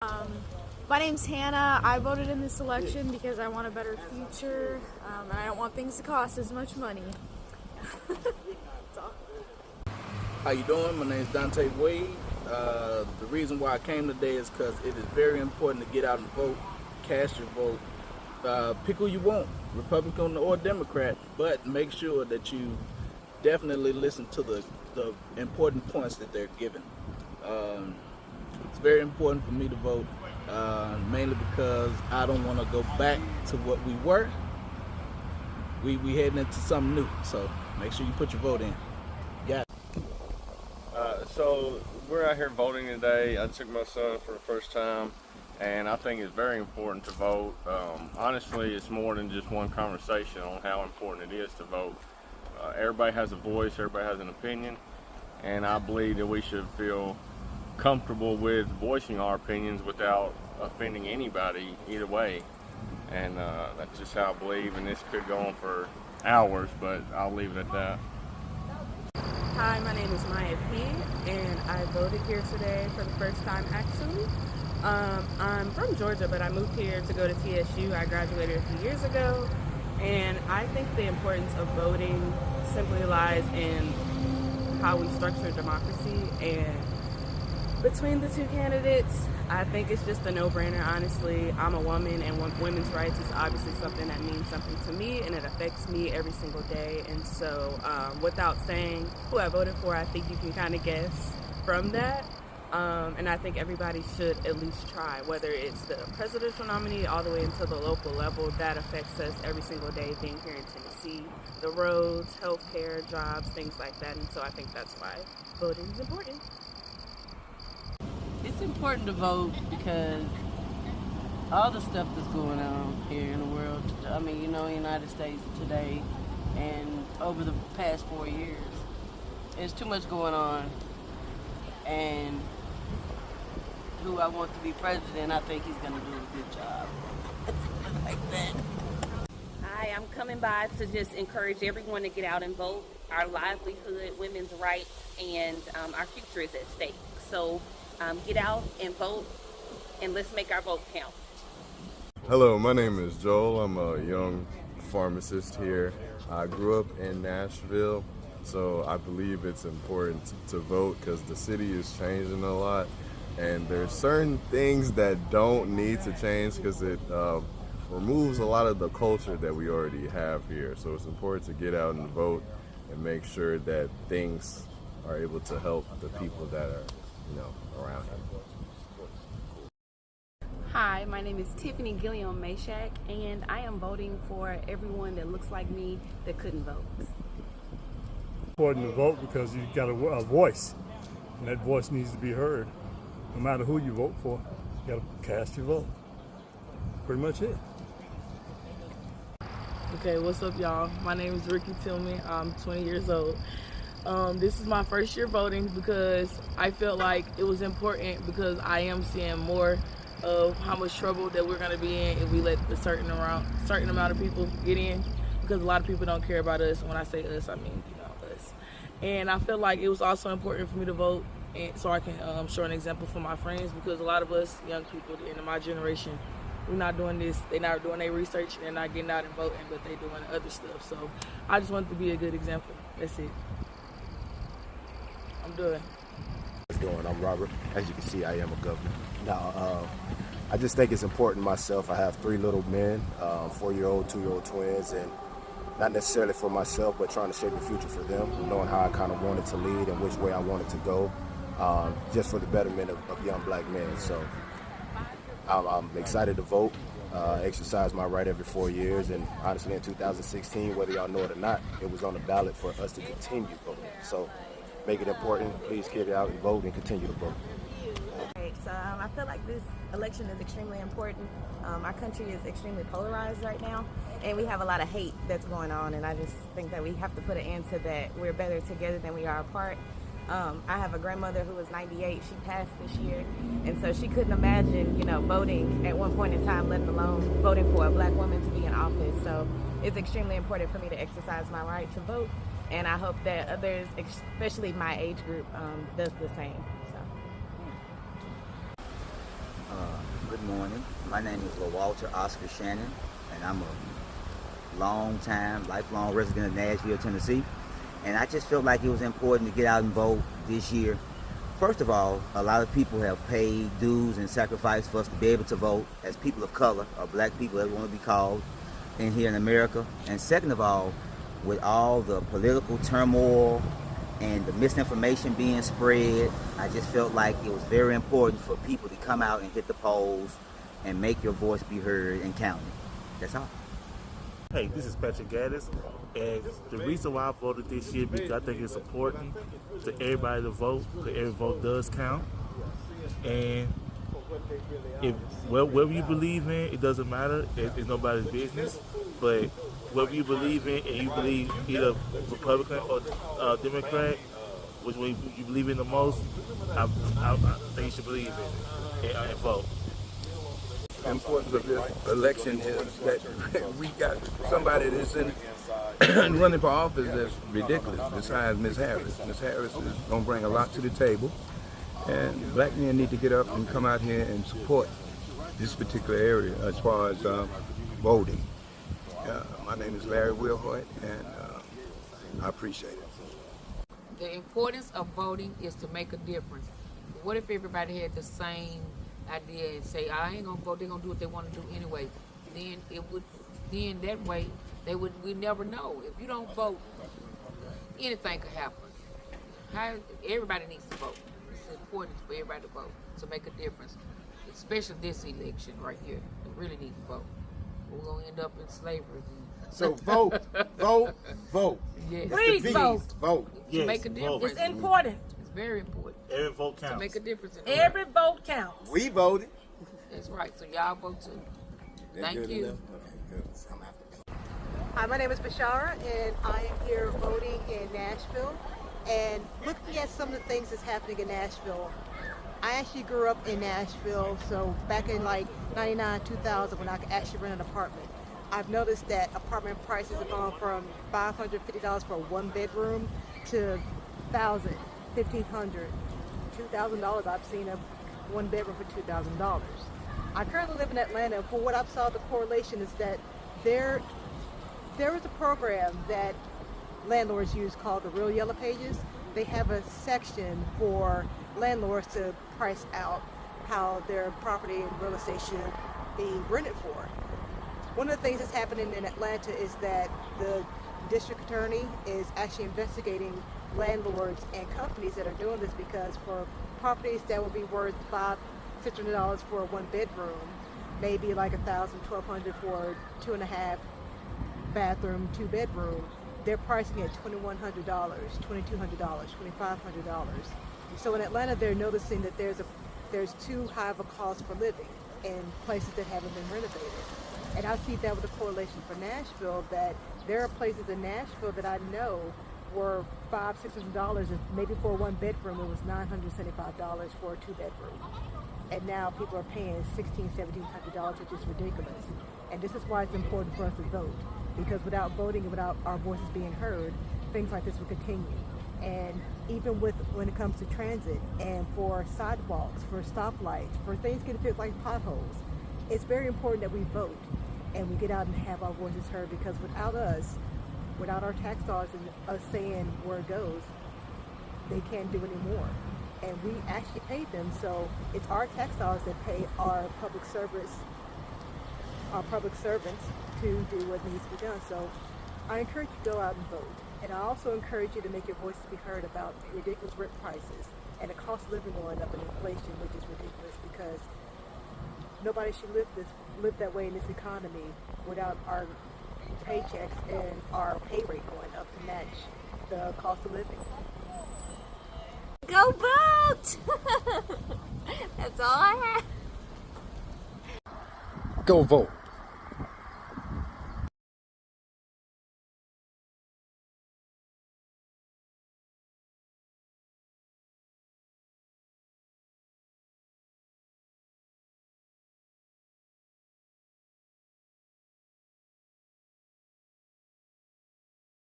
Um, my name's Hannah. I voted in this election because I want a better future, and I don't want things to cost as much money. That's all. How you doing? My name is Dante Wade. The reason why I came today is because it is very important to get out and vote, cast your vote. Pick who you want, Republican or Democrat, but make sure that you definitely listen to the important points that they're giving. It's very important for me to vote, mainly because I don't want to go back to what we were. We heading into something new, so make sure you put your vote in. Got it. So we're out here voting today. I took my son for the first time, and I think it's very important to vote. Honestly, it's more than just one conversation on how important it is to vote. Everybody has a voice, everybody has an opinion, and I believe that we should feel comfortable with voicing our opinions without offending anybody either way. And that's just how I believe, and this could go on for hours, but I'll leave it at that. Hi, my name is Maya P, and I voted here today for the first time actually. I'm from Georgia, but I moved here to go to TSU. I graduated a few years ago, and I think the importance of voting simply lies in how we structure democracy. And between the two candidates, I think it's just a no-brainer, honestly. I'm a woman, and women's rights is obviously something that means something to me, and it affects me every single day. And so without saying who I voted for, I think you can kind of guess from that. And I think everybody should at least try, whether it's the presidential nominee all the way into the local level. That affects us every single day being here in Tennessee. The roads, healthcare, jobs, things like that. And so I think that's why voting is important. It's important to vote because all the stuff that's going on here in the world, I mean, United States today and over the past 4 years, there's too much going on. And who I want to be president, I think he's going to do a good job. Like that. Hi, I'm coming by to just encourage everyone to get out and vote. Our livelihood, women's rights, and our future is at stake. So get out and vote, and let's make our vote count. Hello, my name is Joel. I'm a young pharmacist here. I grew up in Nashville, so I believe it's important to vote because the city is changing a lot, and there's certain things that don't need to change because it removes a lot of the culture that we already have here. So it's important to get out and vote and make sure that things are able to help the people that are around you. Hi, my name is Tiffany Gilliam Mashak, and I am voting for everyone that looks like me that couldn't vote. Important to vote because you've got a voice, and that voice needs to be heard. No matter who you vote for, you got to cast your vote. Pretty much it. Okay, what's up, y'all? My name is Ricky Tillman. I'm 20 years old. This is my first year voting because I felt like it was important because I am seeing more of how much trouble that we're going to be in if we let a certain amount of people get in, because a lot of people don't care about us. When I say us, I mean us. And I feel like it was also important for me to vote, and so I can show an example for my friends, because a lot of us young people in my generation, we're not doing this. They're not doing their research, and they're not getting out and voting, but they're doing other stuff. So I just wanted to be a good example. That's it. I'm done. What's going? I'm Robert. As you can see, I am a governor. Now, I just think it's important myself. I have 3 little men, 4-year-old, 2-year-old twins, and not necessarily for myself, but trying to shape the future for them, knowing how I kind of wanted to lead and which way I wanted to go, just for the betterment of young black men. So I'm excited to vote, exercise my right every 4 years, and honestly in 2016, whether y'all know it or not, it was on the ballot for us to continue voting. So make it important. Please get out and vote and continue to vote. Okay, so I feel like this election is extremely important. Our country is extremely polarized right now, and we have a lot of hate that's going on, and I just think that we have to put an end to that. We're better together than we are apart. I have a grandmother who was 98. She passed this year, and so she couldn't imagine, voting at one point in time, let alone voting for a black woman to be in office. So it's extremely important for me to exercise my right to vote, and I hope that others, especially my age group, does the same. So. Good morning. My name is Walter Oscar Shannon, and I'm a lifelong resident of Nashville, Tennessee. And I just felt like it was important to get out and vote this year. First of all, a lot of people have paid dues and sacrificed for us to be able to vote as people of color, or black people, as we want to be called, in here in America. And second of all, with all the political turmoil and the misinformation being spread, I just felt like it was very important for people to come out and hit the polls and make your voice be heard and counted. That's all. Hey, this is Patrick Gaddis, and the reason why I voted this year because I think it's important to everybody to vote, because every vote does count. And if whatever you believe in, it doesn't matter. It's nobody's business. But whatever you believe in, and you believe either Republican or Democrat, which one you believe in the most, I think you should believe in it and vote. The importance of this election is that we got somebody that's in running for office that's ridiculous, besides Ms. Harris. Ms. Harris is going to bring a lot to the table, and black men need to get up and come out here and support this particular area as far as voting. My name is Larry Wilhoit, and I appreciate it. The importance of voting is to make a difference. What if everybody had the same idea and say, I ain't gonna vote, they're gonna do what they want to do anyway? Then that way, we never know. If you don't vote, anything could happen. Everybody needs to vote. It's important for everybody to vote to make a difference, especially this election right here. We really need to vote. We're gonna end up in slavery. So vote, vote, vote. Yes. Please vote. Vote. To make a difference. It's important. It's very important. Every vote counts. To make a difference. Every vote counts. We voted. That's right. So y'all vote too. Thank you. Hi, my name is Bashara, and I am here voting in Nashville. And looking at some of the things that's happening in Nashville, I actually grew up in Nashville, so back in like 99, 2000, when I could actually rent an apartment. I've noticed that apartment prices have gone from $550 for a one bedroom to $1,000, $1,500, $2,000. I've seen a one bedroom for $2,000. I currently live in Atlanta, and for what I've saw, the correlation is that there is a program that landlords use called the Real Yellow Pages. They have a section for landlords to price out how their property and real estate should be rented for. One of the things that's happening in Atlanta is that the district attorney is actually investigating landlords and companies that are doing this, because for properties that would be worth $500, $600 for a one bedroom, maybe like $1,000, $1,200 for 2.5 bathroom, 2 bedroom, they're pricing at $2,100, $2,200, $2,500. So in Atlanta, they're noticing that there's too high of a cost for living in places that haven't been renovated. And I see that with a correlation for Nashville, that there are places in Nashville that I know were $500, $600, and maybe for a one bedroom it was $975 for a 2 bedroom. And now people are paying $1,600, $1,700, which is ridiculous. And this is why it's important for us to vote, because without voting and without our voices being heard, things like this will continue. And even when it comes to transit and for sidewalks, for stoplights, for things getting fixed like potholes, it's very important that we vote and we get out and have our voices heard, because without us, without our tax dollars and us saying where it goes, they can't do anymore. And we actually paid them, so it's our tax dollars that pay our public servants to do what needs to be done. So I encourage you to go out and vote. And I also encourage you to make your voices be heard about ridiculous rent prices and the cost of living going up and inflation, which is ridiculous, because nobody should live that way in this economy without our paychecks and our pay rate going up to match the cost of living. Go vote! That's all I have. Go vote.